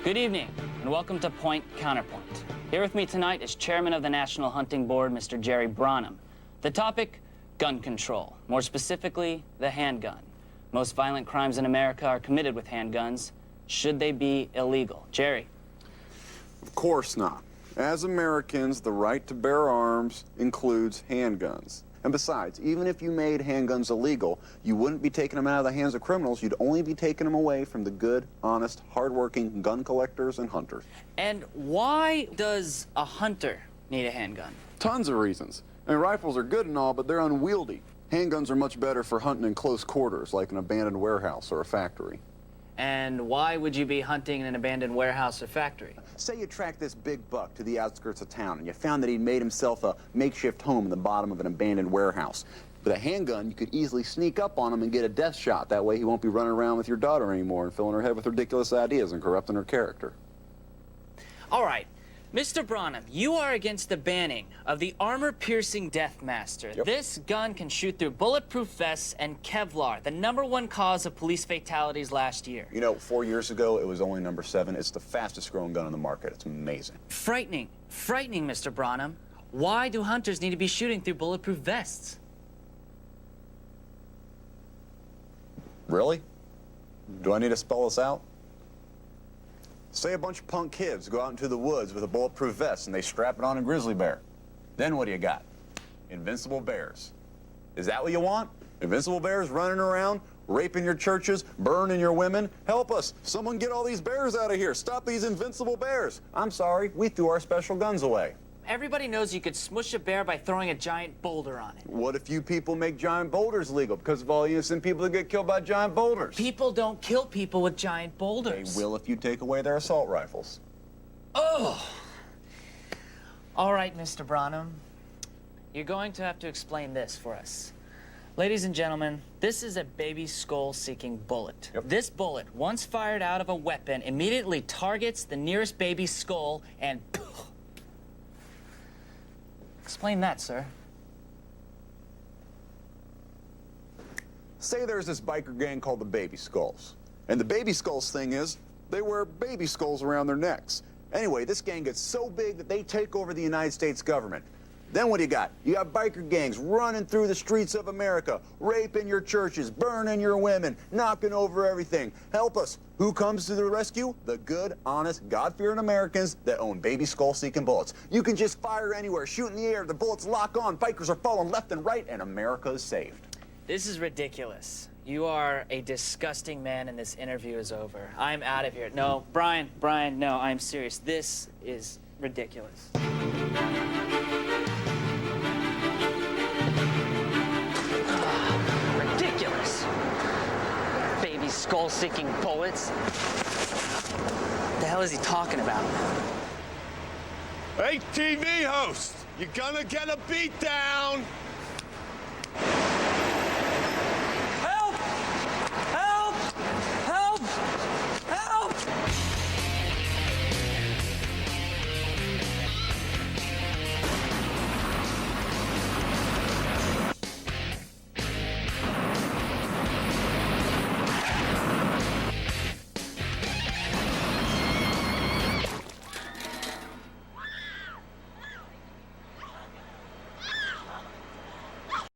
Good evening, and welcome to Point Counterpoint. Here with me tonight is Chairman of the National Hunting Board, Mr. Jerry Branham. The topic, gun control, more specifically, the handgun. Most violent crimes in America are committed with handguns. Should they be illegal? Jerry? Of course not. As Americans, the right to bear arms includes handguns. And besides, even if you made handguns illegal, you wouldn't be taking them out of the hands of criminals. You'd only be taking them away from the good, honest, hardworking gun collectors and hunters. And why does a hunter need a handgun? Tons of reasons. I mean, rifles are good and all, but they're unwieldy. Handguns are much better for hunting in close quarters, like an abandoned warehouse or a factory. And why would you be hunting in an abandoned warehouse or factory? Say you tracked this big buck to the outskirts of town, and you found that he'd made himself a makeshift home in the bottom of an abandoned warehouse. With a handgun, you could easily sneak up on him and get a death shot. That way he won't be running around with your daughter anymore and filling her head with ridiculous ideas and corrupting her character. All right. Mr. Branham, you are against the banning of the armor-piercing Deathmaster. Yep. This gun can shoot through bulletproof vests and Kevlar, the #1 cause of police fatalities last year. You know, 4 years ago, it was only number 7. It's the fastest growing gun on the market. It's amazing. Frightening, Mr. Branham. Why do hunters need to be shooting through bulletproof vests? Really? Do I need to spell this out? Say a bunch of punk kids go out into the woods with a bulletproof vest and they strap it on a grizzly bear. Then what do you got? Invincible bears. Is that what you want? Invincible bears running around, raping your churches, burning your women? Help us. Someone get all these bears out of here. Stop these invincible bears. I'm sorry, we threw our special guns away. Everybody knows you could smush a bear by throwing a giant boulder on it. What if you people make giant boulders legal because of all the innocent people that get killed by giant boulders? People don't kill people with giant boulders. They will if you take away their assault rifles. Oh! All right, Mr. Branham. You're going to have to explain this for us. Ladies and gentlemen, this is a baby skull-seeking bullet. Yep. This bullet, once fired out of a weapon, immediately targets the nearest baby's skull and... Explain that, sir. Say there's this biker gang called the Baby Skulls. And the Baby Skulls thing is, they wear baby skulls around their necks. Anyway, this gang gets so big that they take over the United States government. Then what do you got? You got biker gangs running through the streets of America, raping your churches, burning your women, knocking over everything. Help us. Who comes to the rescue? The good, honest, God-fearing Americans that own baby skull-seeking bullets. You can just fire anywhere, shoot in the air, the bullets lock on, bikers are falling left and right, and America is saved. This is ridiculous. You are a disgusting man, and this interview is over. I'm out of here. No, Brian, no, I'm serious. This is ridiculous. Ridiculous. Baby skull-seeking bullets. What the hell is he talking about? Hey, TV host, you gonna get a beat down?